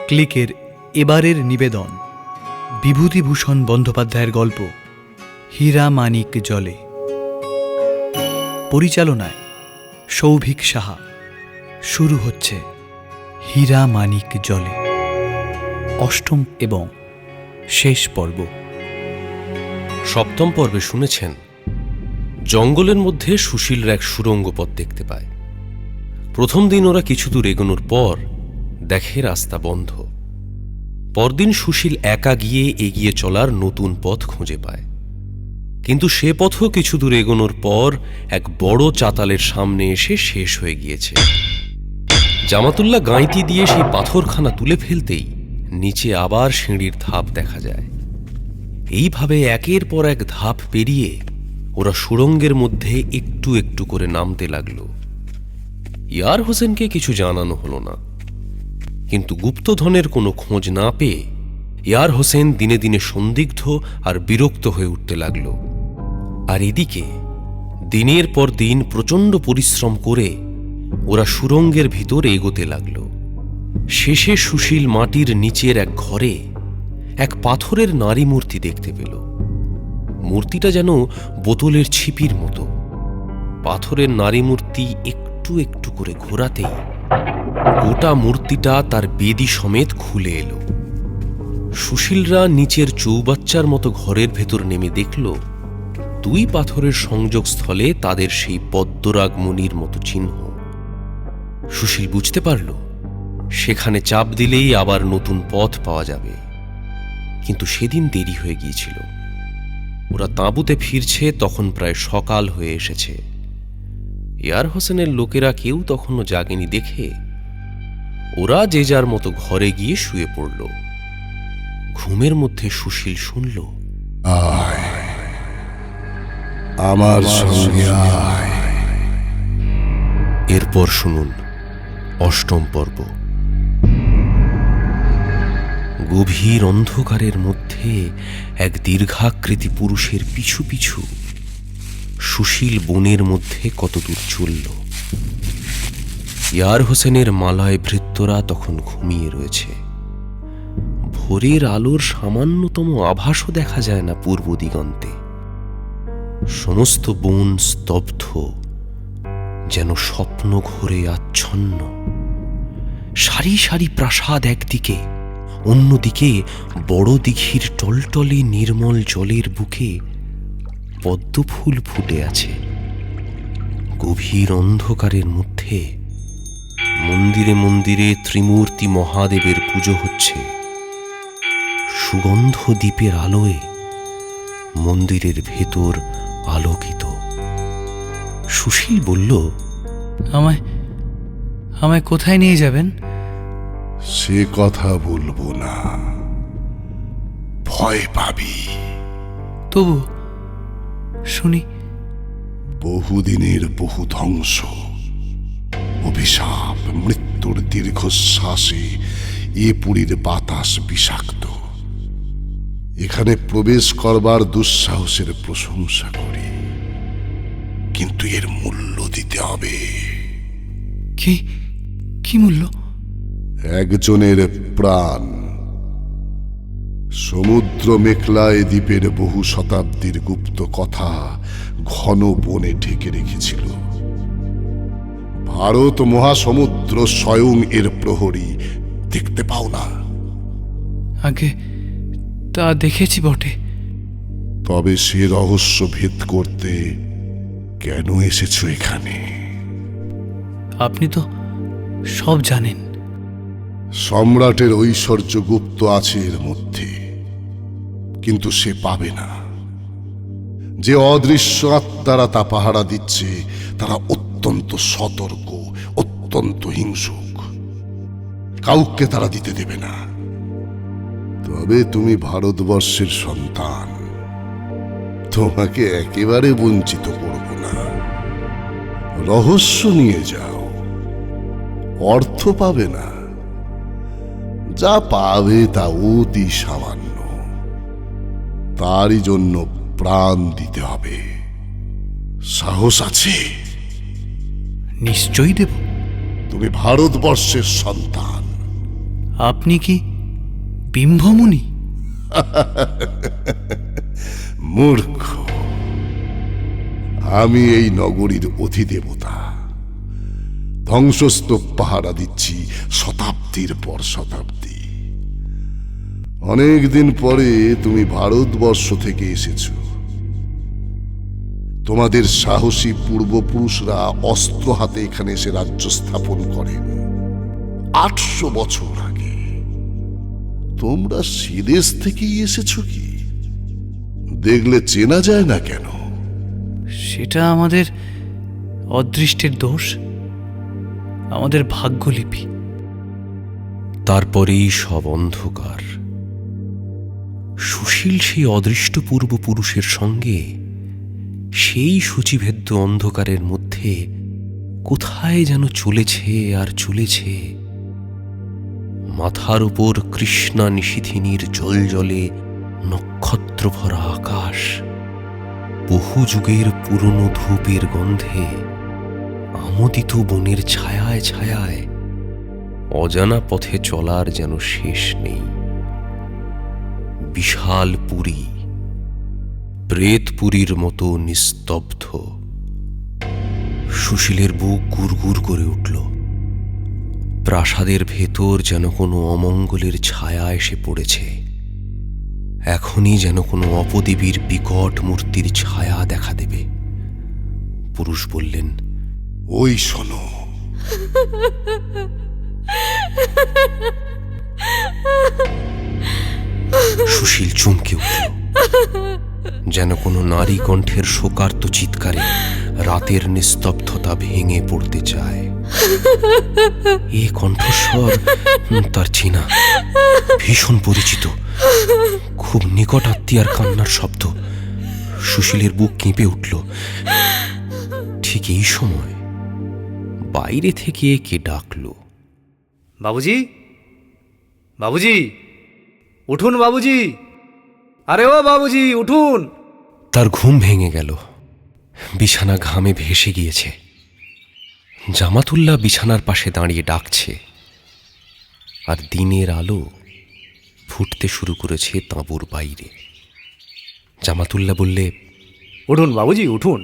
ক্লিকের এবারের নিবেদন বিভূতিভূষণ বন্দ্যোপাধ্যায়ের গল্প হীরা মানিক জলে। পরিচালনায় সৌভিক সাহা। শুরু হচ্ছে হীরা মানিক জলে, অষ্টম এবং শেষ পর্ব। সপ্তম পর্বে শুনেছেন জঙ্গলের মধ্যে সুশীলরা এক সুড়ঙ্গ পথ দেখতে পায়। প্রথম দিন ওরা কিছু দূর এগোনোর পর দেখে রাস্তা বন্ধ। পরদিন সুশীল একা গিয়ে এগিয়ে চলার নতুন পথ খুঁজে পায়, কিন্তু সে পথও কিছু দূর এগোনোর পর এক বড় চাতালের সামনে এসে শেষ হয়ে গিয়েছে। জামাতুল্লাহ গাঁইতি দিয়ে সেই পাথরখানা তুলে ফেলতেই নিচে আবার সিঁড়ির ধাপ দেখা যায়। এইভাবে একের পর এক ধাপ পেরিয়ে ওরা সুড়ঙ্গের মধ্যে একটু একটু করে নামতে লাগল। ইয়ার হোসেনকে কিছু জানানো হলো না, কিন্তু গুপ্তধনের কোনো খোঁজ না পেয়ে ইয়ার হোসেন দিনে দিনে সন্দিগ্ধ আর বিরক্ত হয়ে উঠতে লাগল। আর এদিকে দিনের পর দিন প্রচণ্ড পরিশ্রম করে ওরা সুড়ঙ্গের ভিতর এগোতে লাগল। শেষে সুশীল মাটির নিচের এক ঘরে এক পাথরের নারী মূর্তি দেখতে পেল। মূর্তিটা যেন বোতলের ছিপির মতো। পাথরের নারী মূর্তি একটু একটু করে ঘোরাতেই গোটা মূর্তিটা তার বেদী সমেত খুলে এলো। সুশীলরা নিচের চৌবাচ্চার মতো ঘরের ভেতর নেমে দেখল দুই পাথরের সংযোগস্থলে তাদের সেই পদ্মরাগ মণির মতো চিহ্ন। সুশীল বুঝতে পারল সেখানে চাপ দিলেই আবার নতুন পথ পাওয়া যাবে, কিন্তু সেদিন দেরি হয়ে গিয়েছিল। ওরা তাঁবুতে ফিরছে তখন প্রায় সকাল হয়ে এসেছে। ইয়ার হোসেনের লোকেরা কেউ তখনও জাগেনি দেখে ওরা যে যার মতো ঘরে গিয়ে শুয়ে পড়ল। ঘুমের মধ্যে সুশীল শুনল, আমার সঙ্গে আয়। এরপর শুনুন অষ্টম পর্ব। গভীর অন্ধকারের মধ্যে এক দীর্ঘাকৃতি পুরুষের পিছু পিছু সুশীল বনের মধ্যে কতদূর চলল। ইয়ার হোসেনের মালায় ভৃত্যরা তখন ঘুমিয়ে রয়েছে। ভোরের আলোর সামান্যতম আভাসও দেখা যায় না পূর্ব দিগন্তে। সমস্ত বন স্তব্ধ, যেন স্বপ্ন ঘোরে আচ্ছন্ন। সারি সারি প্রাসাদ একদিকে, অন্যদিকে বড় দিঘির টলটলে নির্মল জলের বুকে পদ্মফুল ফুটে আছে। গভীর অন্ধকারের মধ্যে মন্দিরে মন্দিরে ত্রিমূর্তি মহাদেবের পুজো হচ্ছে। সুগন্ধ দ্বীপের আলোয় মন্দিরের ভেতর আলোকিত। সুশীল বলল, আমায় আমায় কোথায় নিয়ে যাবেন? সে কথা বলবো না, ভয় পাবি। তবু শুনি। বহুদিনের বহু ধ্বংস, অভিশাপ, মৃত্যুর দীর্ঘশ্বাসে এ পুরীর বাতাস বিষাক্ত। এখানে প্রবেশ করবার দুঃসাহসের প্রশংসা করি, কিন্তু এর মূল্য দিতে হবে। কি মূল্য? একজনের প্রাণ। সমুদ্র মেঘলায় দ্বীপের বহু শতাব্দীর গুপ্ত কথা ঘন বনে ঢেকে রেখেছিল। ভারত মহাসমুদ্র স্বয়ং এর প্রহরী, দেখতে পাও না? আগে তা দেখেছি বটে। তবে সে রহস্য ভেদ করতে কেন এসেছো এখানে? আপনি তো সব জানেন। সম্রাটের ঐশ্বর্য গুপ্ত আছে এর মধ্যে, কিন্তু সে পাবে না। যে অদৃশ্য আত্মারা তা পাহারা দিচ্ছে তারা অত্যন্ত সতর্ক, অত্যন্ত হিংসুক। কাউকে তারা দিতে দেবে না। তবে তুমি ভারতবর্ষের সন্তান, তোমাকে একেবারে বঞ্চিত করব না। রহস্য নিয়ে যাও, অর্থ পাবে না। যা পাবে তা অতি সামান্য, তারই জন্য প্রাণ দিতে হবে। সাহস আছে? নিশ্চয়ই দেব। তুমি ভারতবর্ষের সন্তান, আপনি কি বিম্ভমুনি? মূর্খ, আমি এই নগরীর অধিদেবতা। ধ্বংসস্তূপ পাহারা দিচ্ছি শতাব্দীর পর শতাব্দী। অনেকদিন পরে তুমি ভারতবর্ষ থেকে এসেছো। তোমাদের সাহসী পূর্বপুরুষরা অস্ত্র হাতে এখানে এসে রাজ্য স্থাপন করেন 800 বছর আগে। তোমরা সিদেশ থেকেই এসেছো কি? দেখলে চেনা যায় না কেন? সেটা আমাদের অদৃষ্টের দোষ, আমাদের ভাগ্যলিপি। তারপরেই সব অন্ধকার। সুশীল সেই অদৃষ্ট পূর্বপুরুষের সঙ্গে সেই সূচিভেদ্য অন্ধকারের মধ্যে কোথায় যেন চলেছে আর চলেছে। মাথার উপর কৃষ্ণা নিশিথিনীর জলজলে নক্ষত্র ভরা আকাশ, বহু যুগের পুরনো ধূপের গন্ধে আমোদিত বনের ছায়ায় ছায়ায় অজানা পথে চলার যেন শেষ নেই। বিশাল পুরী, প্রেতপুরীর মতো নিস্তব্ধ। সুশীলের বুক গুড়গুড় করে উঠল। প্রাসাদের ভেতর যেন কোনো অমঙ্গলের ছায়া এসে পড়েছে। এখনই যেন কোনো অপদেবীর বিকট মূর্তির ছায়া দেখা দেবে। পুরুষ বললেন, ওই শোনো। সুশীল চমকে উঠল, যেন কোনো নারী কণ্ঠের শোকার্ত চিৎকারে রাতের নিস্তব্ধতা ভেঙে পড়তে চায়। এ কণ্ঠস্বর তার চেনা, ভীষণ পরিচিত, খুব নিকট আত্মীয়ার কান্নার শব্দ। সুশীলের বুক কেঁপে উঠল। ঠিক এই সময় বাইরে থেকে কে ডাকলো, বাবুজি, বাবুজি, উঠুন বাবুজি, আরে ও বাবুজি উঠুন। তার ঘুম ভেঙে গেল। বিছানা ঘামে ভেসে গিয়েছে। জামাতুল্লাহ বিছানার পাশে দাঁড়িয়ে ডাকছে, আর দিনের আলো ফুটতে শুরু করেছে তাঁবুর বাইরে। জামাতুল্লাহ বললে, উঠুন বাবুজি উঠুন।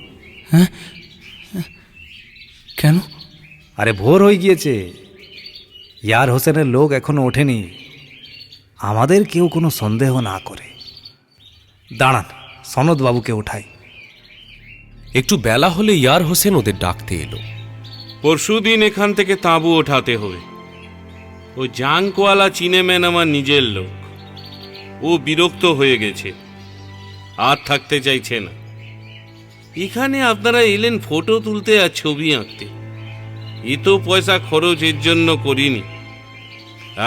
কেন? আরে ভোর হয়ে গিয়েছে, ইয়ার হোসেনের লোক এখনো ওঠেনি। আমাদের কেউ কোনো সন্দেহ না করে। দাঁড়ান, সনদ বাবুকে ওঠাই। একটু বেলা হলে ইয়ার হোসেন ওদের ডাকতে এলো। পরশুদিন এখান থেকে তাঁবু ওঠাতে হবে। ও জাংকওয়ালা চিনেম্যান আমার নিজের লোক। ও বিরক্ত হয়ে গেছে, আর থাকতে চাইছে না। এখানে আপনারা এলেন ফটো তুলতে আর ছবি আঁকতে। এ তো পয়সা খরচ এর জন্য করিনি,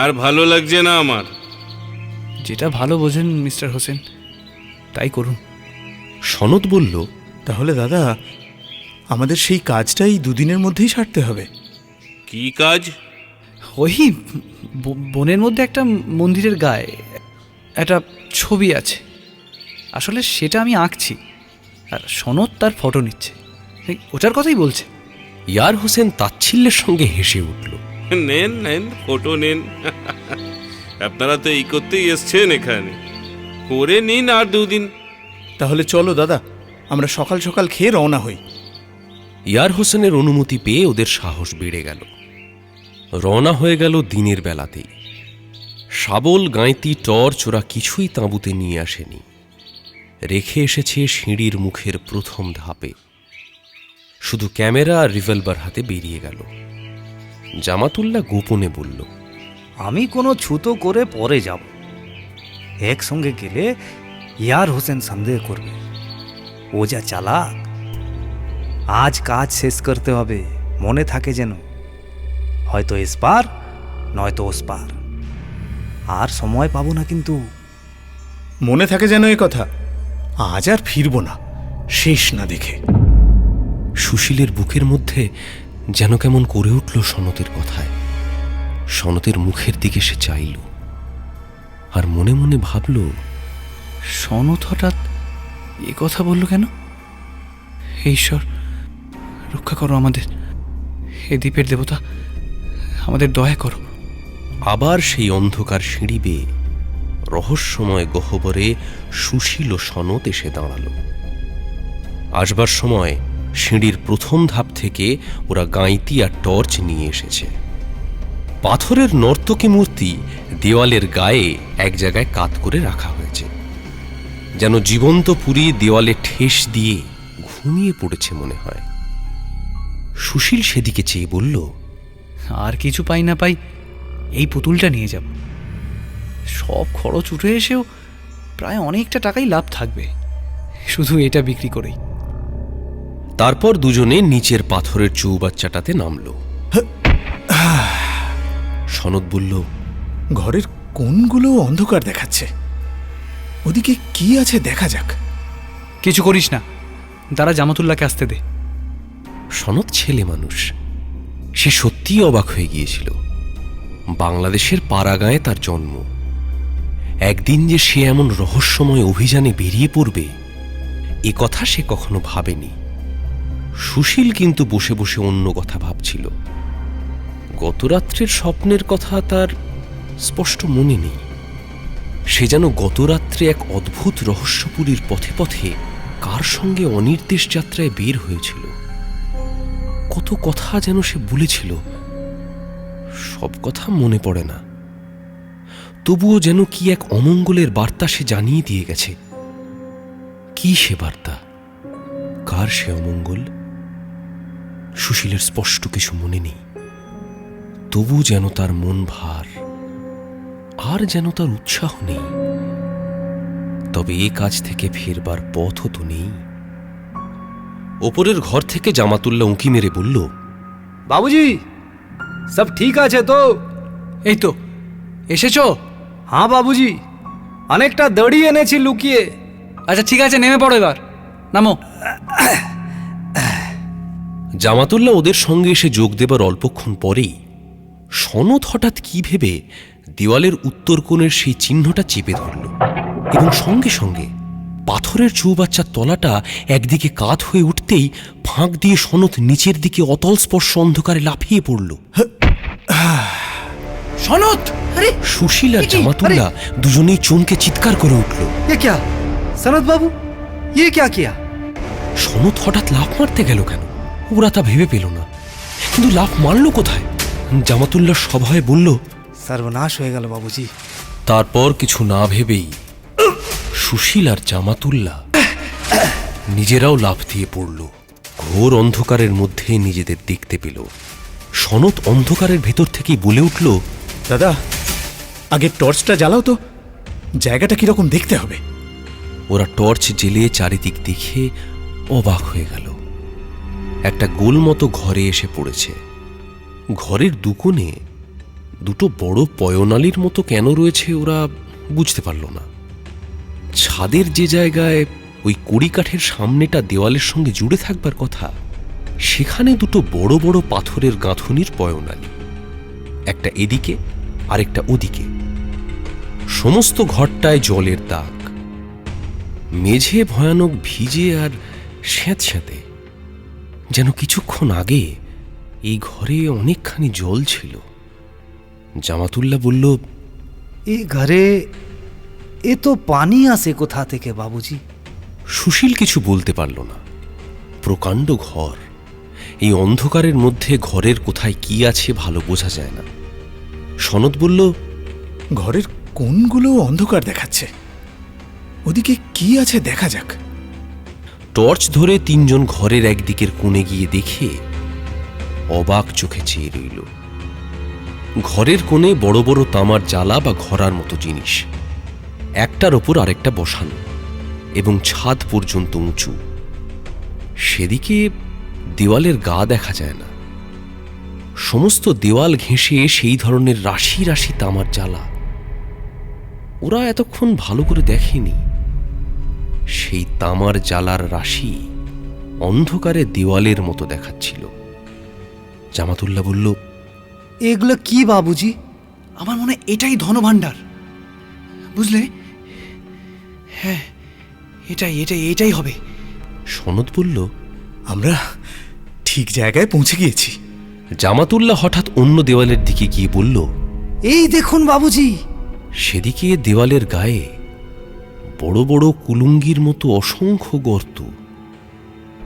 আর ভালো লাগছে না আমার। যেটা ভালো বোঝেন মিস্টার হোসেন, তাই করুন। সনদ বলল, তাহলে দাদা, আমাদের সেই কাজটাই দুদিনের মধ্যেই সারতে হবে। কি কাজ? ওই বনের মধ্যে একটা মন্দিরের গায়ে একটা ছবি আছে। আসলে সেটা আমি আঁকছি, আর সনদ তার ফটো নিচ্ছে। ওটার কথাই বলছে। ইয়ার হোসেন তাচ্ছিল্যের সঙ্গে হেসে উঠল। নেন নেন, ফটো নেন। আপনারা তো এই করতেই এসছেন এখানে, করে নিন আর দুদিন। তাহলে চলো দাদা, আমরা সকাল সকাল খেয়ে রওনা হই। ইয়ার হোসেনের অনুমতি পেয়ে ওদের সাহস বেড়ে গেল। রওনা হয়ে গেল দিনের বেলাতেই। শাবল, গাঁইতি, টর্চ ওরা কিছুই তাঁবুতে নিয়ে আসেনি, রেখে এসেছে সিঁড়ির মুখের প্রথম ধাপে। শুধু ক্যামেরা আর রিভলভার হাতে বেরিয়ে গেল। জামাতুল্লাহ গোপনে বলল, আমি কোনো ছুতো করে পরে যাব। একসঙ্গে গেলে ইয়ার হোসেন সন্দেহ করবে। ও যা চালাক। আজ কাজ শেষ করতে হবে, মনে থাকে যেন। হয়তো এসপার, নয়তো ওসপার। আর সময় পাবো না কিন্তু। মনে থাকে যেন এ কথা। আজ আর ফিরবো না, শেষ না দেখে। সুশীলের বুকের মধ্যে যেন কেমন করে উঠল সনতের কথায়। সনতের মুখের দিকে সে চাইল, আর মনে মনে ভাবল, সনদ হঠাৎ এ কথা বলল কেন? হে ঈশ্বর, রক্ষা করো আমাদের। হে দ্বীপের দেবতা, আমাদের দয়া করো। আবার সেই অন্ধকার সিঁড়ি বেয়ে রহস্যময় গহ্বরে সুশীল ও সনত এসে দাঁড়ালো। আসবার সময় সিঁড়ির প্রথম ধাপ থেকে ওরা গাঁইতি আর টর্চ নিয়ে এসেছে। পাথরের নর্তকী মূর্তি দেওয়ালের গায়ে এক জায়গায় কাত করে রাখা হয়েছে, যেন জীবন্ত পুরী দেওয়ালে ঠেস দিয়ে ঘুমিয়ে পড়েছে মনে হয়। সুশীল সেদিকে চেয়ে বলল, আর কিছু পাই না পাই এই পুতুলটা নিয়ে যাব। সব খরচ উঠে এসেও প্রায় অনেকটা টাকাই লাভ থাকবে শুধু এটা বিক্রি করেই। তারপর দুজনে নিচের পাথরের চৌবাচ্চাটাতে নামল। সনদ বলল, ঘরের কোনগুলো অন্ধকার দেখাচ্ছে, ওদিকে কি আছে দেখা যাক। কিছু করিস না, তারা জামাতুল্লাহকে আসতে দে। সনদ ছেলে মানুষ, সে সত্যিই অবাক হয়ে গিয়েছিল। বাংলাদেশের পাড়াগাঁয়ে তার জন্ম, একদিন যে সে এমন রহস্যময় অভিযানে বেরিয়ে পড়বে এ কথা সে কখনো ভাবেনি। সুশীল কিন্তু বসে বসে অন্য কথা ভাবছিল। গতরাত্রের স্বপ্নের কথা তার স্পষ্ট মনে নেই। সে যেন গতরাত্রে এক অদ্ভুত রহস্যপুরীর পথে পথে কার সঙ্গে অনির্দেশ যাত্রায় বের হয়েছিল। কত কথা যেন সে বলেছিল, সব কথা মনে পড়ে না। তবুও যেন কি এক অমঙ্গলের বার্তা সে জানিয়ে দিয়ে গেছে। কি সে বার্তা, কার সে অমঙ্গল? সুশীলের স্পষ্ট কিছু মনে নেই। তবু যেন তার মন ভার, আর যেন তার উৎসাহ নেই। তবে এ কাজ থেকে ফেরবার পথও তো নেই। ওপরের ঘর থেকে জামাতুল্লাহ উঁকি মেরে বলল, বাবুজি, সব ঠিক আছে তো? এই তো এসেছো? হ্যাঁ বাবুজি, অনেকটা দড়ি এনেছি লুকিয়ে। আচ্ছা ঠিক আছে, নেমে পড়ো, এবার নামো। জামাতুল্লাহ ওদের সঙ্গে এসে যোগ দেবার অল্পক্ষণ পরেই সনদ হঠাৎ কি ভেবে দেওয়ালের উত্তর কোণের সেই চিহ্নটা চেপে ধরল, এবং সঙ্গে সঙ্গে পাথরের চৌবাচ্চার তলাটা একদিকে কাত হয়ে উঠতেই ফাঁক দিয়ে সনদ নিচের দিকে অতল স্পর্শ অন্ধকারে লাফিয়ে পড়ল। সনদ! আরে সুশীল আর জামাতুল্লাহ দুজনেই চমকে চিৎকার করে উঠল। ये क्या सनत बाबू, ये क्या किया? সনদ হঠাৎ লাফ মারতে গেল কেন ওরা তা ভেবে পেল না। কিন্তু লাফ মারল কোথায়? জামাতুল্লাহ সভয়ে বলল, सर्वनाश হয়ে গেল বাবুজি। তারপর কিছু না ভেবেই সুশীল আর জামাতুল্লাহ নিজেরাও লাফ দিয়ে পড়ল। ঘোর অন্ধকারের মধ্যে নিজেদের দেখতে পেল। সনদ অন্ধকারের ভেতর থেকেই বলে উঠল, দাদা, আগে টর্চটা জ্বালাও তো, জায়গাটা কিরকম দেখতে হবে। ওরা টর্চ জ্বেলে চারিদিক দেখে অবাক হয়ে গেল। একটা গোল মতো ঘরে এসে পড়েছে। ঘরের দুকোণে দুটো বড় পয়নালির মতো কেন রয়েছে ওরা বুঝতে পারল না। ছাদের যে জায়গায় ওই কড়িকাঠের সামনেটা দেওয়ালের সঙ্গে জুড়ে থাকবার কথা, সেখানে দুটো বড় বড় পাথরের গাঁথুনির পয়নালি, একটা এদিকে আরেকটা ওদিকে। সমস্ত ঘরটায় জলের দাগ, মেঝে ভয়ানক ভিজে আর স্যাঁতস্যাঁতে, যেন কিছুক্ষণ আগে এই ঘরে অনেকখানি জল ছিল। জামাতুল্লাহ বলল, এই ঘরে এ তো পানি আসে কোথা থেকে বাবুজি? সুশীল কিছু বলতে পারল না। প্রকাণ্ড ঘর, এই অন্ধকারের মধ্যে ঘরের কোথায় কি আছে ভালো বোঝা যায় না। সনদ বলল, ঘরের কোনগুলো অন্ধকার দেখাচ্ছে, ওদিকে কি আছে দেখা যাক। টর্চ ধরে তিনজন ঘরের একদিকের কোণে গিয়ে দেখে অবাক চোখে চেয়ে রইল। ঘরের কোণে বড় বড় তামার জ্বালা বা ঘরার মতো জিনিস, একটার ওপর আরেকটা বসানো এবং ছাদ পর্যন্ত উঁচু। সেদিকে দেওয়ালের গা দেখা যায় না। সমস্ত দেওয়াল ঘেঁষে সেই ধরনের রাশি রাশি তামার জ্বালা। ওরা এতক্ষণ ভালো করে দেখেনি। সেই তামার জ্বালার রাশি অন্ধকারে দেওয়ালের মতো দেখাচ্ছিল। জামাতুল্লাহ বলল, এগুলো কি বাবুজি? আমার মনে হয় এটাই ধনভাণ্ডার, বুঝলে? হ্যাঁ, এটাই এটাই এটাই হবে। সনদ বলল, আমরা ঠিক জায়গায় পৌঁছে গিয়েছি। জামাতুল্লাহ হঠাৎ অন্য দেওয়ালের দিকে গিয়ে বলল, এই দেখুন বাবুজি। সেদিকে দেওয়ালের গায়ে বড় বড় কুলুঙ্গির মতো অসংখ্য গর্ত,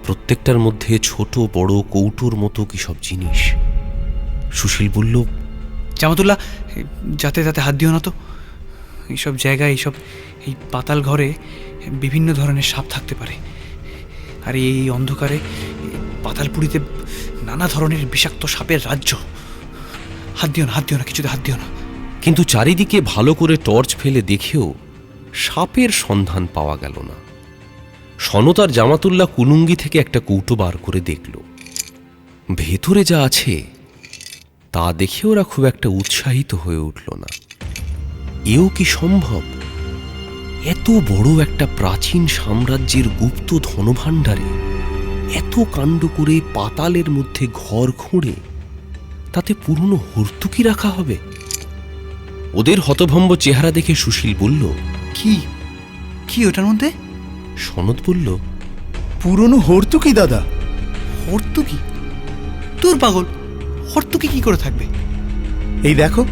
প্রত্যেকটার মধ্যে ছোট বড় কৌটোর মতো কি সব জিনিস। সুশীল বলল, জামাতুল্লাহ, যাতে যাতে হাত দিও না তো। এইসব জায়গায় এই পাতাল ঘরে বিভিন্ন ধরনের সাপ থাকতে পারে, আর এই অন্ধকারে পাতালপুরীতে নানা ধরনের বিষাক্ত সাপের রাজ্য। হাত দিও না, কিছুতে হাত দিও না। কিন্তু চারিদিকে ভালো করে টর্চ ফেলে দেখেও সাপের সন্ধান পাওয়া গেল না। সনত আর জামাতুল্লাহ কুলুঙ্গি থেকে একটা কৌটো বার করে দেখল। ভেতরে যা আছে তা দেখে ওরা খুব একটা উৎসাহিত হয়ে উঠল না। এও কি সম্ভব? এত বড় একটা প্রাচীন সাম্রাজ্যের গুপ্ত ধনভাণ্ডারে এত কাণ্ড করে পাতালের মধ্যে ঘর খুঁড়ে তাতে পুরনো হর্তুকি রাখা হবে? ওদের হতভম্ব চেহারা দেখে সুশীল বলল, কি কি ওটার মধ্যে? সনদ বলল, পুরনো হর্তুকি দাদা। হর্তুকি? তোর পাগল, হর্তুকি কি করে থাকবে? এই দেখো।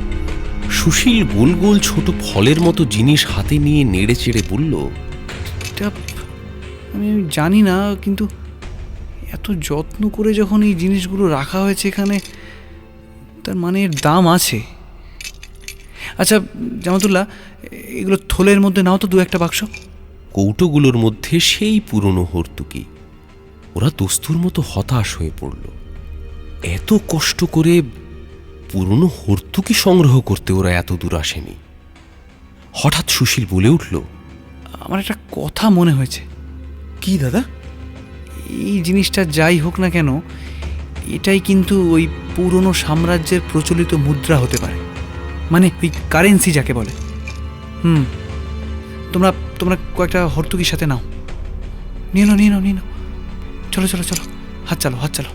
সুশীল গোল গোল ছোট ফলের মতো জিনিস হাতে নিয়ে নেড়ে চেড়ে বলল, এটা আমি জানি না, কিন্তু এত যত্ন করে যখন এই জিনিসগুলো রাখা হয়েছে এখানে, তার মানে এর দাম আছে। আচ্ছা জামাতুল্লাহ, এগুলো থলের মধ্যে নাও তো দু একটা বাক্স। কৌটোগুলোর মধ্যে সেই পুরনো হর্তুকি। ওরা দস্তুর মতো হতাশ হয়ে পড়ল। এত কষ্ট করে পুরনো হর্তুকি সংগ্রহ করতে ওরা এত দূর আসেনি। হঠাৎ সুশীল বলে উঠল, আমার একটা কথা মনে হয়েছে। কি দাদা? এই জিনিসটা যাই হোক না কেন, এটাই কিন্তু ওই পুরনো সাম্রাজ্যের প্রচলিত মুদ্রা হতে পারে, মানে ওই কারেন্সি যাকে বলে। তোমরা তোমরা কয়েকটা হর্তুকির সাথে নাও, নিয়ে নাও। চলো, হাত চালো।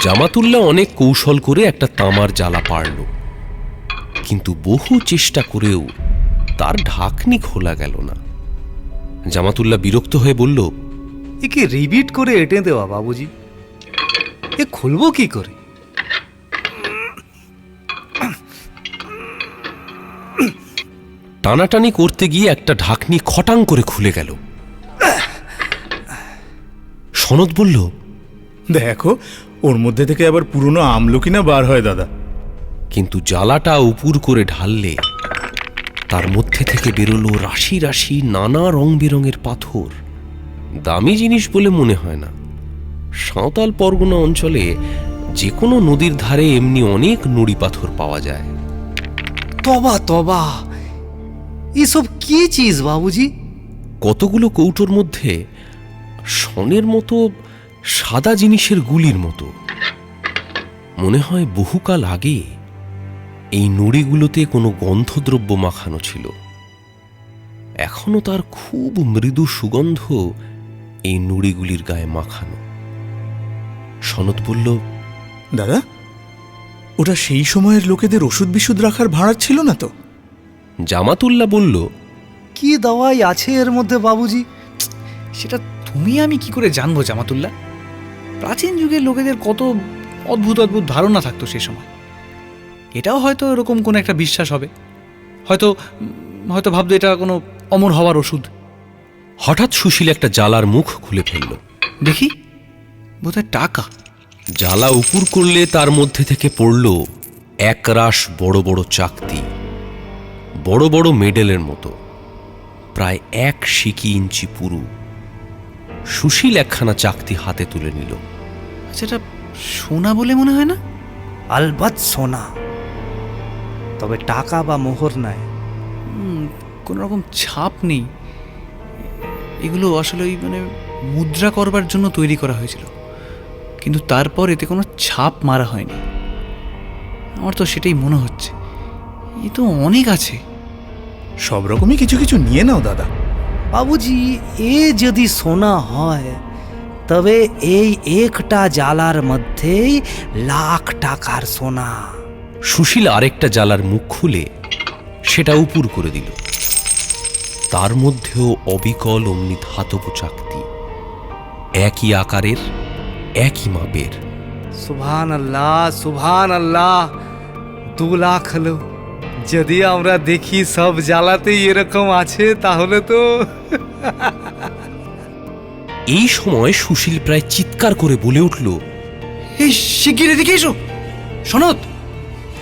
জামাতুল্লাহ অনেক কৌশল করে একটা তামার জ্বালা পারল, কিন্তু বহু চেষ্টা করেও তার ঢাকনি খোলা গেল না। জামাতুল্লাহ বিরক্ত হয়ে বলল, একে রিবিট করে এঁটে দেওয়া বাবুজি, এ খুলবো কি করে? টানাটানি করতে গিয়ে একটা ঢাকনি খটাং করে খুলে গেল। সনদ বলল, দেখো, ওর মধ্যে থেকে আবার পুরনো আমলকি না বার হয় দাদা। কিন্তু জ্বালাটা উপুর করে ঢাললে তার মধ্যে থেকে বেরোলো রাশি রাশি নানা রং বেরঙের পাথর। দামি জিনিস বলে মনে হয় না। সাঁওতাল পরগনা অঞ্চলে যে কোনো নদীর ধারে এমনি অনেক নুড়ি পাথর পাওয়া যায়। তবা, এসব কি চিজ বাবুজি? কতগুলো কৌটোর মধ্যে সনের মতো সাদা জিনিসের গুলির মতো। মনে হয় বহুকাল আগে এই নুড়িগুলোতে কোনো গন্ধদ্রব্য মাখানো ছিল। এখনো তার খুব মৃদু সুগন্ধ এই নুড়িগুলির গায়ে মাখানো। সনদ বলল, দাদা, ওটা সেই সময়ের লোকেদের ওষুধ বিশুদ্ধ রাখার ভাড়া ছিল না তো? জামাতুল্লাহ বলল, কি দাওয়াই আছে এর মধ্যে বাবুজি? সেটা তুমি আমি কি করে জানবো জামাতুল্লাহ? প্রাচীন যুগের লোকেদের কত অদ্ভুত ধারণা থাকতো সে সময়। এটাও হয়তো এরকম কোনো একটা বিশ্বাস হবে, হয়তো ভাবতো এটা কোনো অমর হওয়ার ওষুধ। হঠাৎ সুশীল একটা জ্বালার মুখ খুলে ফেলল। দেখি, বোধহয় টাকা। জ্বালা উপুর করলে তার মধ্যে থেকে পড়ল একরাশ বড় বড় চাকতি, বড় বড় মেডেলের মতো, প্রায় 1 সিকি ইঞ্চি পুরু। সুশীল একখানা চাকতি হাতে তুলে নিল। আচ্ছা, এটা সোনা বলে মনে হয় না? আলবাত সোনা, তবে টাকা বা মোহর নাই। কোনো রকম ছাপ নেই। এগুলো আসলে ওই মানে মুদ্রা করবার জন্য তৈরি করা হয়েছিল, কিন্তু তারপর এতে কোনো ছাপ মারা হয়নি। আমার তো সেটাই মনে হচ্ছে। এ তো অনেক আছে। সব রকমই কিছু কিছু নিয়ে নাও দাদা। বাবুজি, এ যদি সোনা হয় তবে এই একটা জ্বালার মধ্যেই লাখ টাকার সোনা। সুশীল আরেকটা জ্বালার মুখ খুলে সেটা উপুর করে দিল। তার মধ্যেও অবিকল অমনি ধাতব চাকতি, একই আকারের, একই মাপের। সুবহান আল্লাহ, 2 লাখ হলো, যদি আমরা দেখি সব জ্বালাতেই এরকম আছে তাহলে তো এই সময় সুশীল প্রায় চিৎকার করে বলে উঠল, এই শিগগির এদিকে এসো। সনদ,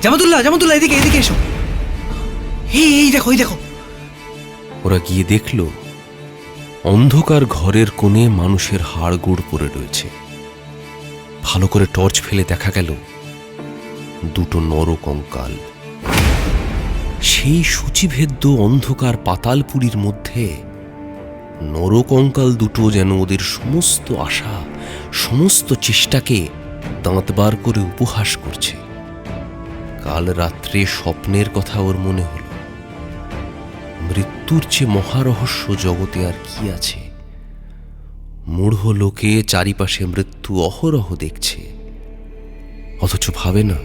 জামাতুল্লাহ, জামাতুল্লাহ, এদিকে এদিকে এসো। এই দেখো, এই দেখো। ওরা গিয়ে দেখল অন্ধকার ঘরের কোণে মানুষের হাড়গোড় পড়ে রয়েছে। ভালো করে টর্চ ফেলে দেখা গেল দুটো নরকঙ্কাল। সেই সূচিভেদ্য অন্ধকার পাতালপুরীর মধ্যে নরকঙ্কাল দুটো যেন ওদের সমস্ত আশা, সমস্ত চেষ্টাকে দাঁত বার করে উপহাস করছে। কাল রাত্রে স্বপ্নের কথা ওর মনে হল। মৃত্যুর চেয়ে মহারহস্য জগতে আর কি আছে? মূঢ় লোকে চারিপাশে মৃত্যু অহরহ দেখছে, অথচ ভাবে না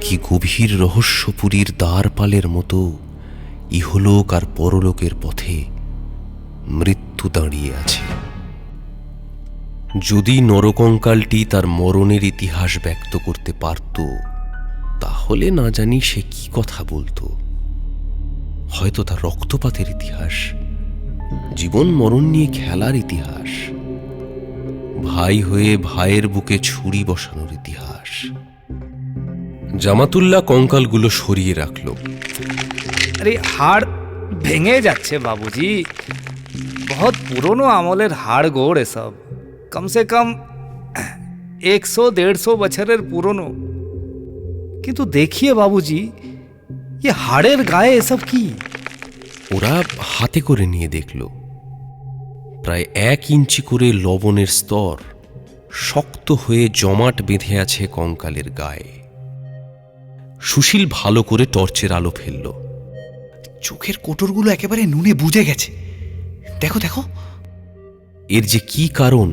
কি গভীর রহস্যপুরীর দ্বারপালের মতো ইহলোক আর পরলোকের পথে মৃত্যু দাঁড়িয়ে আছে। যদি নরকঙ্কালটি তার মরণের ইতিহাস ব্যক্ত করতে পারত, তাহলে না জানি সে কি কথা বলতো। হয়তো তার রক্তপাতের ইতিহাস, জীবন মরণ নিয়ে খেলার ইতিহাস, ভাই হয়ে ভাইয়ের বুকে ছুরি বসানোর ইতিহাস। জামাতুল্লাহ কঙ্কালগুলো সরিয়ে রাখল। আরে হাড় ভেঙে যাচ্ছে বাবুজি, বহুত পুরনো আমলের হাড় গোড় এসব, কমসে কম 100-150 বছরের পুরনো। কিন্তু দেখিয়ে বাবুজি, ये হাড়ের গায়ে এসব কি? ওরা হাতে করে নিয়ে দেখল প্রায় 1 ইঞ্চি করে লবণের স্তর শক্ত হয়ে জমাট বেঁধে আছে কঙ্কালের গায়ে। সুশীল ভালো করে টর্চের আলো ফেলল। চোখের কোটরগুলো একেবারে নুনে বুঝে গেছে। দেখো দেখো। এর যে কি কারণ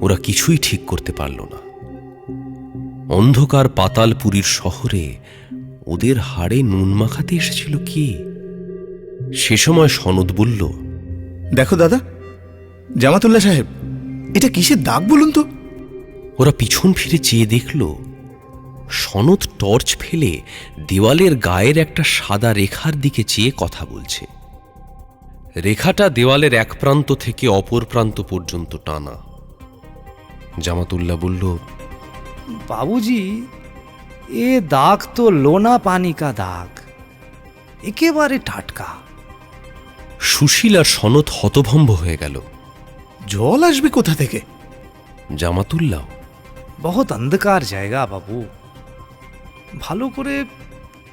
ওরা কিছুই ঠিক করতে পারল না। অন্ধকার পাতালপুরীর শহরে ওদের হাড়ে নুন মাখাতে এসেছিল কে? সে সময় সনদ বলল, দেখো দাদা, জামাতুল্লাহ সাহেব, এটা কিসের দাগ বলুন তো? ওরা পিছন ফিরে চেয়ে দেখল সনদ টর্চ ফেলে দেওয়ালের গায়ের একটা সাদা রেখার দিকে চেয়ে কথা বলছে। রেখাটা দেওয়ালের এক প্রান্ত থেকে অপর প্রান্ত পর্যন্ত টানা। জামাতুল্লাহ বলল, বাবুজি, এ দাগ তো লোনা পানি কা দাগ, একেবারে টাটকা। সুশীল আর সনদ হতভম্ব হয়ে গেল। জল আসবে কোথা থেকে? জামাতুল্লাহ, বহুত অন্ধকার জায়গা বাবু, ভালো করে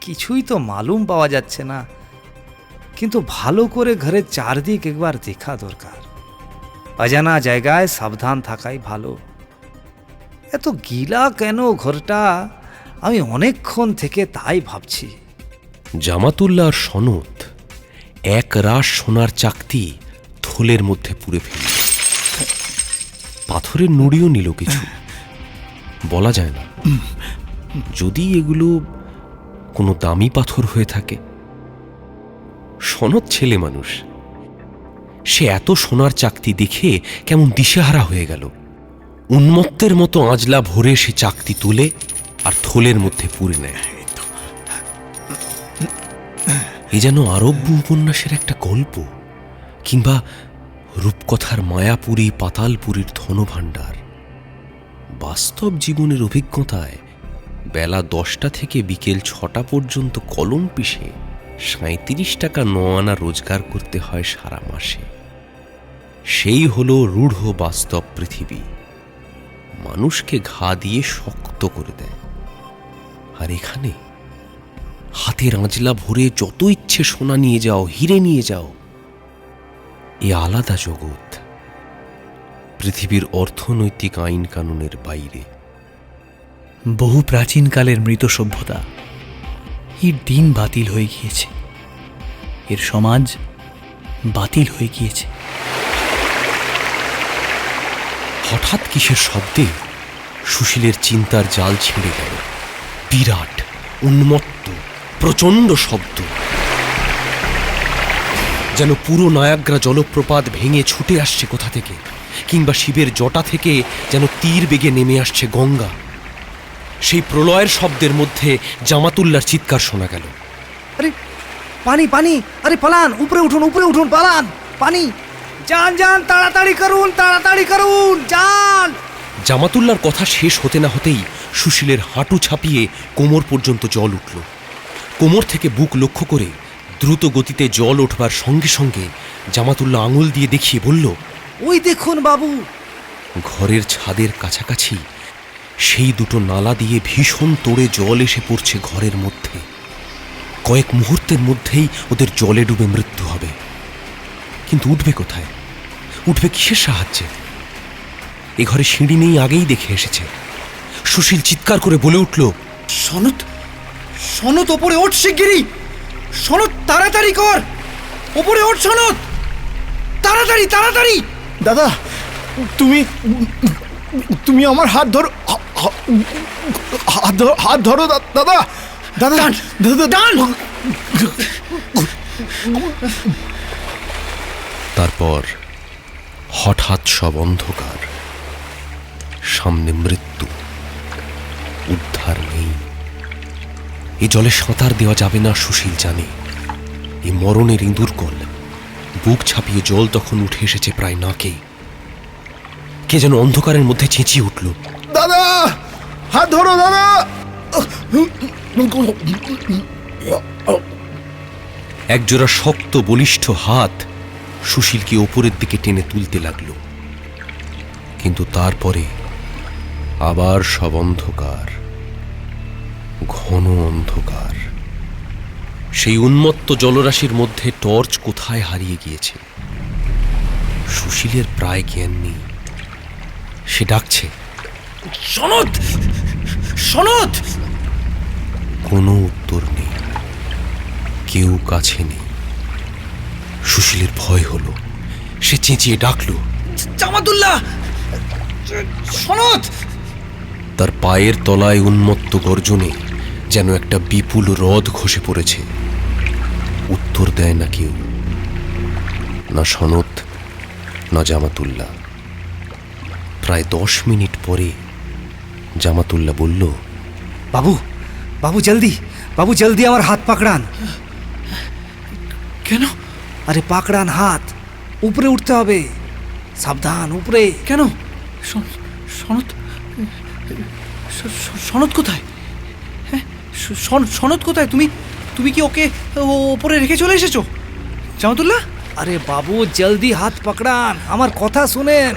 কিছুই তো মালুম পাওয়া যাচ্ছে না, কিন্তু ভালো করে ঘরের চারদিক একবার দেখা দরকার। অজানা জায়গায় সাবধান থাকাই ভালো। এত গিলা কেন ঘরটা, আমি অনেকক্ষণ থেকে তাই ভাবছি। জামাতুল্লাহ আর সনদ এক রাশ সোনার চাকতি থলের মধ্যে পুরে ফেলল। পাথরের নুড়িও নিল কিছু, বলা যায় না। যদি এগুলো কোনো দামি পাথর হয়ে থাকে। সনদ ছেলে মানুষ, সে এত সোনার চাকতি দেখে কেমন দিশেহারা হয়ে গেল। উন্মত্তের মতো আঁজলা ভরে সে চাকতি তুলে আর থলের মধ্যে পুরে নেয়। এ যেন আরব্য উপন্যাসের একটা গল্প, কিংবা রূপকথার মায়াপুরী পাতালপুরীর ধনভাণ্ডার। বাস্তব জীবনের অভিজ্ঞতায় বেলা 10টা থেকে বিকেল 6টা পর্যন্ত কলম পিষে 37 টাকা 9 আনা রোজগার করতে হয় সারা মাসে। সেই হলো রূঢ় বাস্তব পৃথিবী, মানুষকে ঘা দিয়ে শক্ত করে দেয়। আর এখানে হাতের আঁজলা ভরে যত ইচ্ছে সোনা নিয়ে যাও, হিরে নিয়ে যাও। এ আলাদা জগৎ, পৃথিবীর অর্থনৈতিক আইন কানুনের বাইরে। বহু প্রাচীনকালের মৃত সভ্যতা, এর দিন বাতিল হয়ে গিয়েছে, এর সমাজ বাতিল হয়ে গিয়েছে। হঠাৎ কিসের শব্দে সুশীলের চিন্তার জাল ছিঁড়ে গেল। বিরাট, উন্মত্ত, প্রচণ্ড শব্দ, যেন পুরো নায়াগ্রা জলপ্রপাত ভেঙে ছুটে আসছে কোথা থেকে, কিংবা শিবের জটা থেকে যেন তীর বেগে নেমে আসছে গঙ্গা। সেই প্রলয়ের শব্দের মধ্যে জামাতুল্লার চিৎকার শোনা গেল। আরে পানি পানি, আরে পালান, উপরে উঠুন পালান, পানি, যান যান, তাড়াতাড়ি করুন যান। জামাতুল্লার কথা শেষ হতে না হতেই সুশীলের হাঁটু ছাপিয়ে কোমর পর্যন্ত জল উঠল। কোমর থেকে বুক লক্ষ্য করে দ্রুত গতিতে জল ওঠবার সঙ্গে সঙ্গে জামাতুল্লাহ আঙুল দিয়ে দেখিয়ে বলল, ওই দেখুন বাবু। ঘরের ছাদের কাছাকাছি সেই দুটো নালা দিয়ে ভীষণ তোড়ে জল এসে পড়ছে ঘরের মধ্যে। কয়েক মুহূর্তের মধ্যেই ওদের জলে ডুবে মৃত্যু হবে। কিন্তু উঠবে কোথায়? উঠবে কিসের সাহায্যে? এ ঘরে সিঁড়ি নেই, আগেই দেখে এসেছে। সুশীল চিৎকার করে বলে উঠল, সনত ওপরে ওঠ শিগগিরই, সনত তাড়াতাড়ি কর, ওপরে ওঠ সনত, তাড়াতাড়ি। দাদা, তুমি আমার হাত ধরো, হাত ধরো দাদা, দাদা। তারপর হঠাৎ সব অন্ধকার, সামনে মৃত্যু, উদ্ধার নেই। এ জলে সাঁতার দেওয়া যাবে না সুশীল জানে। এ মরণের ইঁদুর কল। বুক ছাপিয়ে জল তখন উঠে এসেছে প্রায় নাকে। কে যেন অন্ধকারের মধ্যে চেঁচিয়ে উঠল, দাদা, হাত ধরো দাদা। একজোড়া শক্ত বলিষ্ঠ হাত সুশীলকে ওপরের দিকে টেনে তুলতে লাগল। কিন্তু তারপরে আবার সব অন্ধকার, ঘন অন্ধকার। সেই উন্মত্ত জলরাশির মধ্যে টর্চ কোথায় হারিয়ে গিয়েছে। সুশীলের প্রায় জ্ঞান নেই। সে ডাকছে, সনত। কোনো উত্তর নেই, কেউ কাছে নেই। সুশীলের ভয় হলো। সে চেঁচিয়ে ডাকল, জামাতুল্লাহ, সনত। তার পায়ের তলায় উন্মত্ত গর্জনে যেন একটা বিপুল হ্রদ খসে পড়েছে। উত্তর দেয় না কেউ, না সনত, না জামাতুল্লাহ। প্রায় 10 মিনিট পরে জামাতুল্লাহ বলল, বাবু জলদি আমার হাত পাকড়ান। কেন? আরে পাকড়ান হাত, উপরে উঠতে হবে, সাবধান উপরে। কেন? সনত কোথায়? হ্যাঁ, সনত কোথায়? তুমি কি ওকে ওপরে রেখে চলে এসেছো জামাতুল্লাহ? আরে বাবু জলদি হাত পাকড়ান, আমার কথা শুনেন।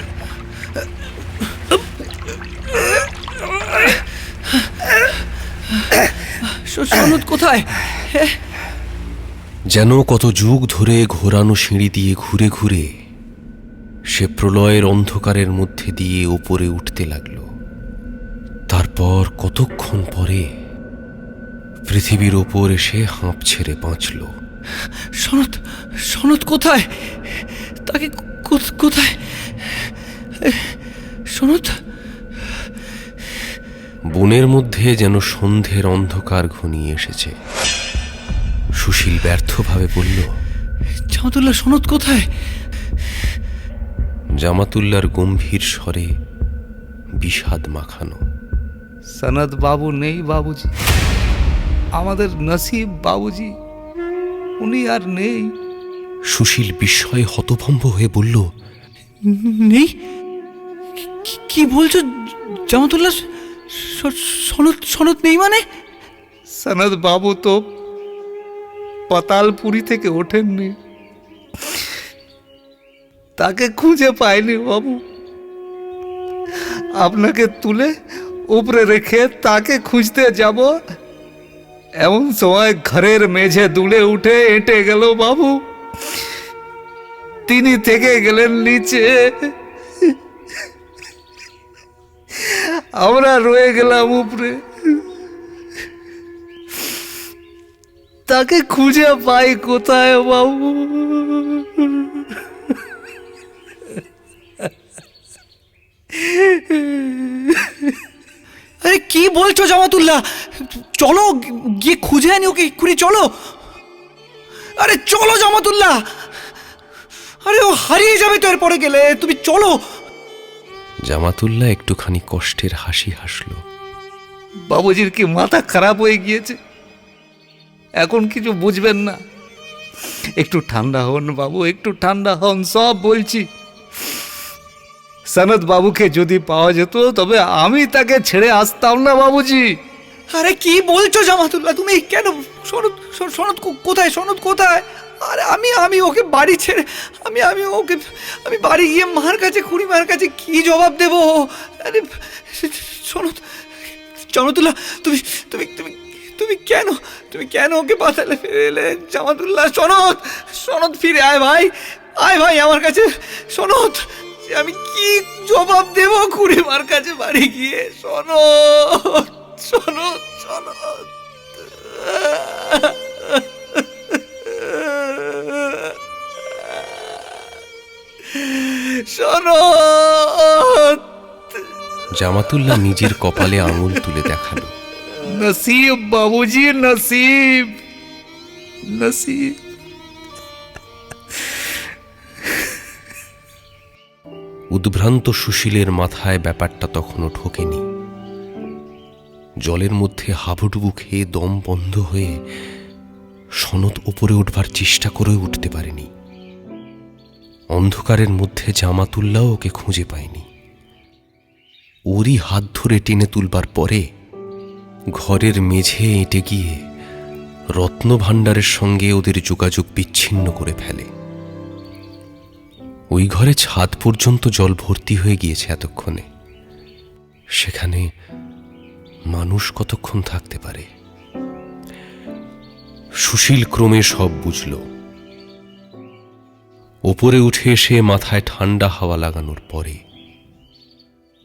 সনত কোথায়? যেন কত যুগ ধরে ঘোরানো সিঁড়ি দিয়ে ঘুরে ঘুরে সে প্রলয়ের অন্ধকারের মধ্যে দিয়ে উপরে উঠতে লাগলো। তারপর কতক্ষণ পরে পৃথিবীর ওপর এসে হাঁপ ছেড়ে বাঁচল। সনত কোথায়? তাকে কোথায়? সনত। বনের মধ্যে যেন সন্ধ্যের অন্ধকার ঘনিয়ে এসেছে। সুশীল ব্যর্থভাবে বলল, জামাতুল্লাহ, সনত কোথায়? জামাতুল্লার গম্ভীর স্বরে বিষাদ মাখানো, সনদ বাবু নেই বাবুজি, আমাদের নসিব বাবুজি, উনি আর নেই। সুশীল বিস্ময়ে হতভম্ব হয়ে বলল, নেই? কি বলছো জামাতুল্লাহ? সনত নেই মানে? সনদ বাবু তো পাতালপুরি থেকে ওঠেননি, তাকে খুঁজে পাইনি বাবু। আপনাকে তুলে উপরে রেখে তাকে খুঁজতে যাব, এমন সময় ঘরের মেঝে দুলে উঠে এঁটে গেল বাবু। তিনি থেকে গেলেন নিচে, আমরা রয়ে গেলাম উপরে। তাকে খুঁজে পাই কোথায় বাবু? আরে কি বলছো জামাতুল্লাহ? চলো গিয়ে খুঁজে আনি ওকে, এক্ষুনি চলো। আরে চলো জামাতুল্লাহ, আরে ও হারিয়ে যাবে তো এরপরে গেলে, তুমি চলো। জামাতুল্লাহ একটুখানি কষ্টের হাসি হাসল। বাবুজির কি মাথা খারাপ হয়ে গিয়েছে? এখন কিছু বুঝবেন না। একটু ঠান্ডা হন বাবু, একটু ঠান্ডা হন, সব বলছি। সনৎ বাবুকে যদি পাওয়া যেত তবে আমি তাকে ছেড়ে আসতাম না বাবুজি। আরে কি বলছো জামাতুল্লাহ তুমি? কেন? সনৎ সনৎ কোথায়? সনৎ কোথায়? আরে আমি ওকে বাড়ি ছেড়ে আমি বাড়ি গিয়ে মার কাছে, খুড়িমার কাছে কি জবাব দেব? আরে সনৎ, জামাতুল্লাহ তুমি তুমি তুমি তুমি কেন ওকে পাতালে ফেলে? জামাতুল্লাহ, সনৎ ফিরে আয় ভাই, আমার কাছে। সনৎ, আমি কি জবাব দেব খুড়িমার কাছে বাড়ি গিয়ে? সনৎ, সনৎ, সনৎ। সনৎ। জামাতুল্লাহ নিজের কপালে আঙুল তুলে দেখালো। নসিব বাবুজি, নসিব, নসিব। উদ্ভ্রান্ত সুশীলের মাথায় ব্যাপারটা তখনও ঢোকেনি। জলের মধ্যে হাবুডুবু খেয়ে দম বন্ধ হয়ে সনৎ উপরে উঠবার চেষ্টা করেও উঠতে পারেনি। অন্ধকারের মধ্যে জামাতুল্লাহ ওকে খুঁজে পায়নি। ওরই হাত ধরে টেনে তুলবার পরে ঘরের মেঝে এঁটে গিয়ে রত্নভাণ্ডারের সঙ্গে ওদের যোগাযোগ বিচ্ছিন্ন করে ফেলে। ওই ঘরে ছাদ পর্যন্ত জল ভর্তি হয়ে গিয়েছে এতক্ষণে। সেখানে মানুষ কতক্ষণ থাকতে পারে? সুশীল ক্রমে সব বুঝল। ওপরে উঠে এসে মাথায় ঠান্ডা হাওয়া লাগানোর পরে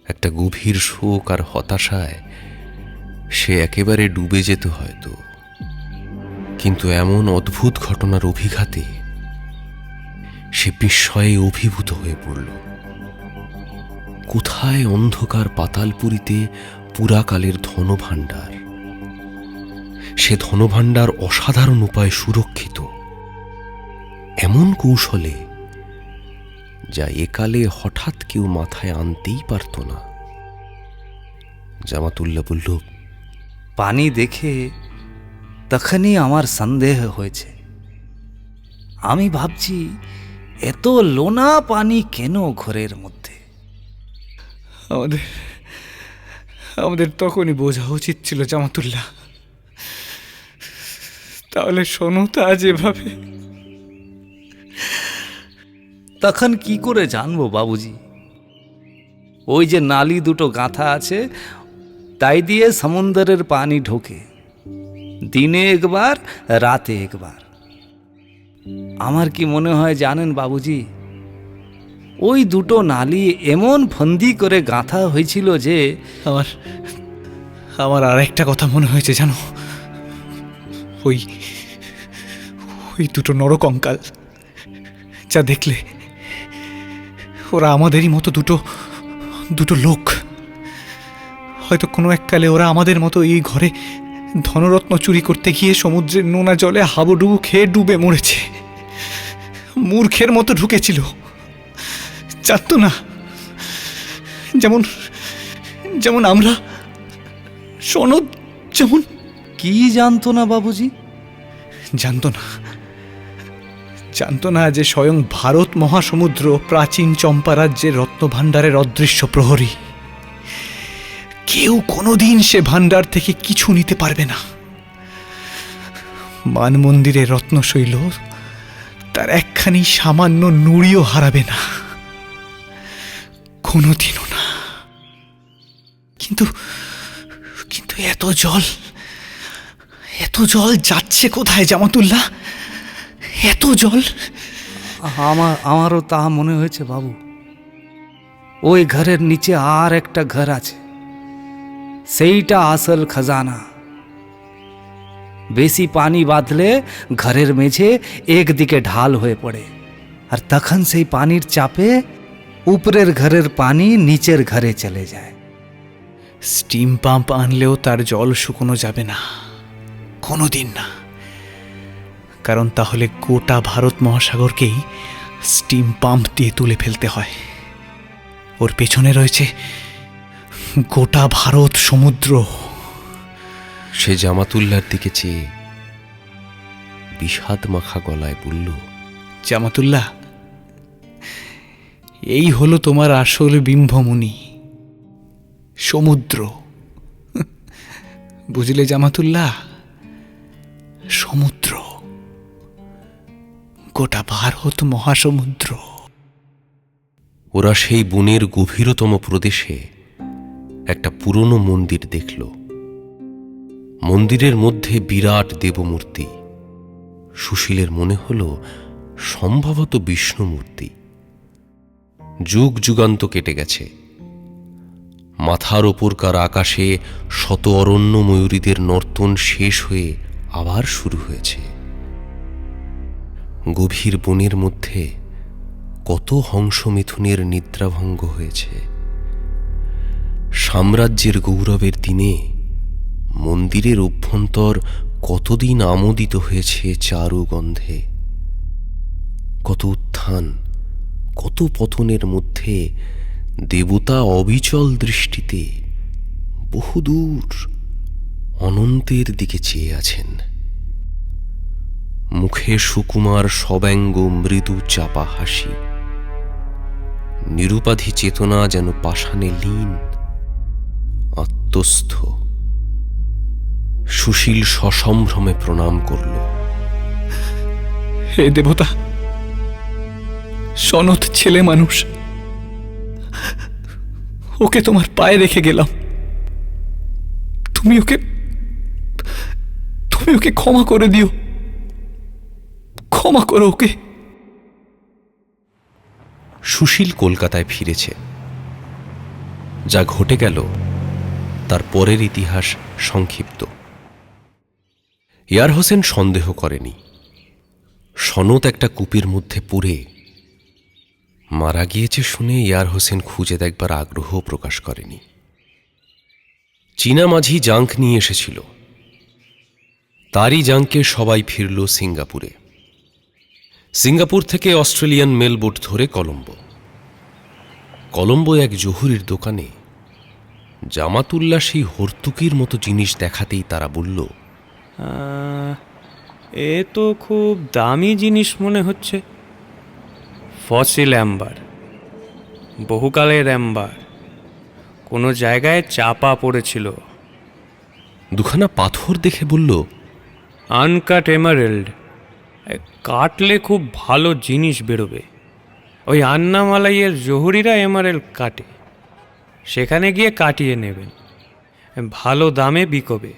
একটা গভীর শোক আর হতাশায় সে একেবারে ডুবে যেত হয়তো। কিন্তু এমন অদ্ভুত ঘটনার অভিঘাতে সে বিস্ময়ে অভিভূত হয়ে পড়ল। কোথায় অন্ধকার পাতালপুরীতে পুরাকালের ধনভাণ্ডার। সে ধনভাণ্ডার অসাধারণ উপায়ে সুরক্ষিত, এমন কৌশলে যা একালে হঠাৎ কেউ মাথায় আনতেই পারত না। জামাতুল্লাহ বলল, পানি দেখে তখনই আমার সন্দেহ হয়েছে। আমি ভাবছি এত লোনা পানি কেন ঘরের মধ্যে? আমাদের তখনই বোঝা উচিত ছিল জামাতুল্লাহ। তাহলে সনৎ আজ এভাবে। তখন কি করে জানবো বাবুজি? ওই যে নালি দুটো গাঁথা আছে, তাই দিয়ে সমুদ্রের পানি ঢোকে, দিনে একবার, রাতে একবার। আমার কি মনে হয় জানেন বাবুজি, ওই দুটো নালি এমন ফন্দি করে গাঁথা হয়েছিল যে আমার আর একটা কথা মনে হয়েছে জানো? ওই দুটো নরকঙ্কাল, যা দেখলে ওরা আমাদেরই মতো দুটো লোক। হয়তো কোনো এককালে ওরা আমাদের মতো এই ঘরে ধনরত্ন চুরি করতে গিয়ে সমুদ্রের নোনা জলে হাবুডুবু খেয়ে ডুবে মরেছে। মূর্খের মতো ঢুকেছিল, জানতো না। যেমন আমরা, সনৎ যেমন। কি জানতো না বাবুজি? জানতো না যে স্বয়ং ভারত মহাসমুদ্র প্রাচীন চম্পারাজ্যের রত্নভাণ্ডারের অদৃশ্য প্রহরী। কেউ কোনোদিন সে ভাণ্ডার থেকে কিছু নিতে পারবে না। মান মন্দিরের রত্নশৈল তার একখানি সামান্য নুড়িও হারাবে না, কোনোদিনও না। কিন্তু এত জল যাচ্ছে কোথায় জামাতুল্লাহ? এত জল। আমারও তা মনে হয়েছে বাবু। ওই ঘরের নিচে আর একটা ঘর আছে, সেইটা আসল খাজানা। বেশি পানি বাঁধলে ঘরের মেঝে একদিকে ঢাল হয়ে পড়ে, আর তখন সেই পানির চাপে উপরের ঘরের পানি নিচের ঘরে চলে যায়। স্টিম পাম্প আনলেও তার জল শুকনো যাবে না, কোনোদিন না। কারণ তাহলে গোটা ভারত মহাসাগরকেই স্টিম পাম্প দিয়ে তুলে ফেলতে হয়। ওর পেছনে রয়েছে গোটা ভারত সমুদ্র। সে জামাতুল্লার দিকে চেয়ে বিষাদ মাখা গলায় বলল, জামাতুল্লাহ, এই হলো তোমার আসল বিম্ভমণি, সমুদ্র। বুঝলে জামাতুল্লাহ, সমুদ্র, গোটা ভারত মহাসমুদ্র। ওরা সেই বনের গভীরতম প্রদেশে একটা পুরনো মন্দির দেখল। মন্দিরের মধ্যে বিরাট দেবমূর্তি। সুশীলের মনে হল সম্ভবত বিষ্ণুমূর্তি। যুগ যুগান্ত কেটে গেছে। মাথার ওপরকার আকাশে শত অরণ্য ময়ূরীদের নর্তন শেষ হয়ে আবার শুরু হয়েছে। গভীর বনের মধ্যে কত হংসমিথুনের নিদ্রাভঙ্গ হয়েছে। সাম্রাজ্যের গৌরবের দিনে মন্দিরের অভ্যন্তর কতদিন আমোদিত হয়েছে চারু গন্ধে। কত উত্থান, কত পতনের মধ্যে দেবতা অবিচল দৃষ্টিতে বহুদূর অনন্তের দিকে চেয়ে আছেন। মুখে সুকুমার সব্যঙ্গ মৃদু চাপা হাসি। নিরুপাধি চেতনা যেন পাষাণে লীন, আত্মস্থ। সুশীল সসম্ভ্রমে প্রণাম করল। হে দেবতা, সনত ছেলে মানুষ, ওকে তোমার পায়ে রেখে গেলাম। তুমি ওকে ক্ষমা করে দিও, ক্ষমা করো ওকে। সুশীল কলকাতায় ফিরেছে। যা ঘটে গেল তার পরের ইতিহাস সংক্ষিপ্ত। ইয়ার হোসেন সন্দেহ করেনি সনত একটা কূপের মধ্যে পড়ে মারা গিয়েছে শুনে ইয়ার হোসেন খুঁজে দেখবার আগ্রহ প্রকাশ করেনি। চীনা মাঝি জাঙ্ক নিয়ে এসেছিল। তারই জাঙ্কে সবাই ফিরল সিঙ্গাপুরে। সিঙ্গাপুর থেকে অস্ট্রেলিয়ান মেলবোট ধরে কলম্বো। কলম্বো এক জহুরির দোকানে জামাতুল্লাহ সেই হর্তুকির মতো জিনিস দেখাতেই তারা বলল, এ তো খুব দামি জিনিস মনে হচ্ছে। ফসিল অ্যাম্বার, বহুকালের অ্যাম্বার, কোনো জায়গায় চাপা পড়েছিল। দুখানা পাথর দেখে বলল, আনকাট এমারেল্ড, কাটলে খুব ভালো জিনিস বেরোবে। ওই আন্নামালাইয়ের জহুরিরা এমারেল্ড কাটে, সেখানে গিয়ে কাটিয়ে নেবেন, ভালো দামে বিকবে।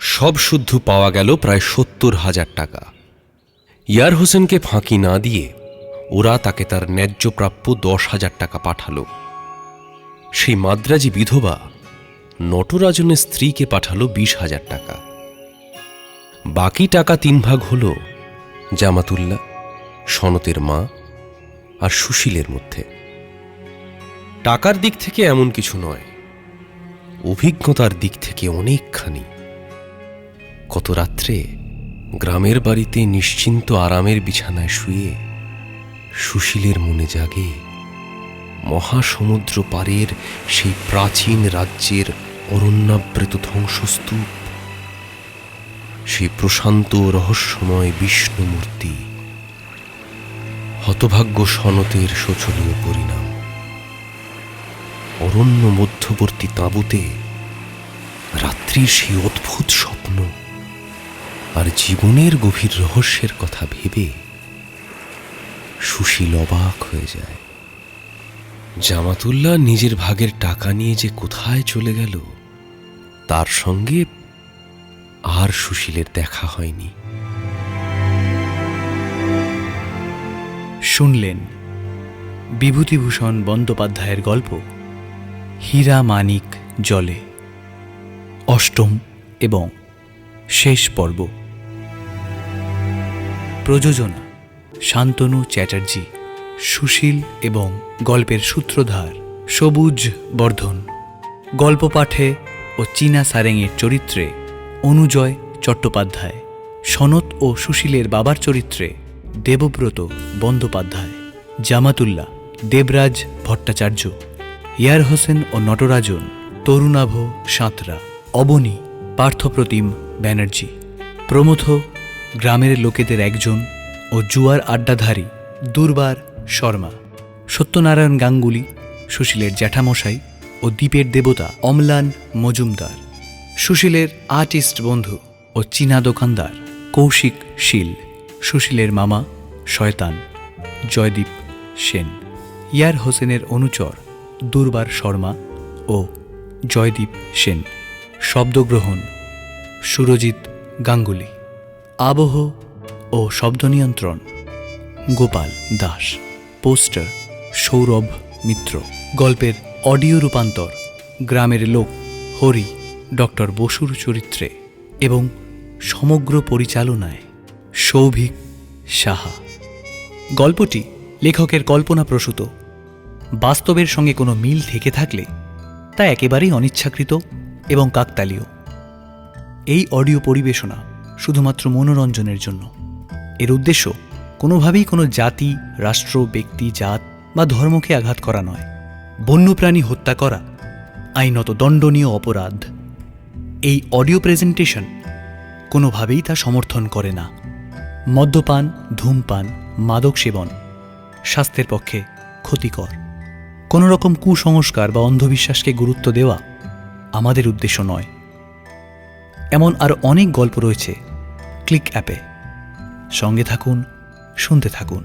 সব শুদ্ধ পাওয়া গেল প্রায় ৭০,০০০ টাকা। ইয়ার হোসেনকে ফাঁকি না দিয়ে ওরা তাকে তার ন্যায্য প্রাপ্য ১০,০০০ টাকা পাঠালো। সেই মাদ্রাজি বিধবা নটরাজনের স্ত্রীকে পাঠালো ২০,০০০ টাকা। বাকি টাকা ৩ ভাগ হল জামাতুল্লাহ, সনতের মা আর সুশীলের মধ্যে। টাকার দিক থেকে এমন কিছু নয়, অভিজ্ঞতার দিক থেকে অনেকখানি। কত রাত্রে গ্রামের বাড়িতে নিশ্চিন্ত আরামের বিছানায় শুয়ে সুশীলের মনে জাগে মহাসমুদ্র পারের সেই প্রাচীন রাজ্যের অরণ্যাবৃত ধ্বংসস্তূপ, সেই প্রশান্ত রহস্যময় বিষ্ণুমূর্তি। হতভাগ্য সনতের শোচনীয় পরিণাম। অরণ্য মধ্যবর্তী তাঁবুতে রাত্রির সেই অদ্ভুত স্বপ্ন আর জীবনের গভীর রহস্যের কথা ভেবে সুশীল অবাক হয়ে যায়। জামাতুল্লাহ নিজের ভাগের টাকা নিয়ে যে কোথায় চলে গেল তার সঙ্গে আর সুশীলের দেখা হয়নি। শুনলেন বিভূতিভূষণ বন্দ্যোপাধ্যায়ের গল্প হীরা মানিক জলে, অষ্টম এবং শেষ পর্ব। প্রযোজনা শান্তনু চ্যাটার্জি, সুশীল এবং গল্পের সূত্রধার সবুজ বর্ধন। গল্প পাঠে ও চীনা সারেংয়ের চরিত্রে অনুজয় চট্টোপাধ্যায়, সনত ও সুশীলের বাবার চরিত্রে দেবব্রত বন্দ্যোপাধ্যায়, জামাতুল্লাহ দেবরাজ ভট্টাচার্য, ইয়ার হোসেন ও নটরাজন তরুণাভ সাঁতরা, অবনী পার্থপ্রতিম ব্যানার্জি, প্রমথ গ্রামের লোকেদের একজন ও জুয়ার আড্ডাধারী দুর্বার শর্মা, সত্যনারায়ণ গাঙ্গুলি সুশীলের জ্যাঠামশাই ও দ্বীপের দেবতা অম্লান মজুমদার, সুশীলের আর্টিস্ট বন্ধু ও চীনা দোকানদার কৌশিক শীল, সুশীলের মামা শয়তান জয়দীপ সেন, ইয়ার হোসেনের অনুচর দুর্বার শর্মা ও জয়দীপ সেন, শব্দগ্রহণ সুরজিৎ গাঙ্গুলি, আবহ ও শব্দ নিয়ন্ত্রণ গোপাল দাস, পোস্টার সৌরভ মিত্র, গল্পের অডিও রূপান্তর গ্রামের লোক হরি ডক্টর বসুর চরিত্রে এবং সমগ্র পরিচালনায় সৌভিক সাহা। গল্পটি লেখকের কল্পনাপ্রসূত। বাস্তবের সঙ্গে কোনো মিল থেকে থাকলে তা একেবারেই অনিচ্ছাকৃত এবং কাকতালীয়। এই অডিও পরিবেশনা শুধুমাত্র মনোরঞ্জনের জন্য। এর উদ্দেশ্য কোনোভাবেই কোনো জাতি, রাষ্ট্র, ব্যক্তি, জাত বা ধর্মকে আঘাত করা নয়। বন্যপ্রাণী হত্যা করা আইনত দণ্ডনীয় অপরাধ। এই অডিও প্রেজেন্টেশন কোনোভাবেই তা সমর্থন করে না। মদ্যপান, ধূমপান, মাদক সেবন স্বাস্থ্যের পক্ষে ক্ষতিকর। কোনো রকম কুসংস্কার বা অন্ধবিশ্বাসকে গুরুত্ব দেওয়া আমাদের উদ্দেশ্য নয়। এমন আরও অনেক গল্প রয়েছে ক্লিক অ্যাপে। সঙ্গে থাকুন, শুনতে থাকুন।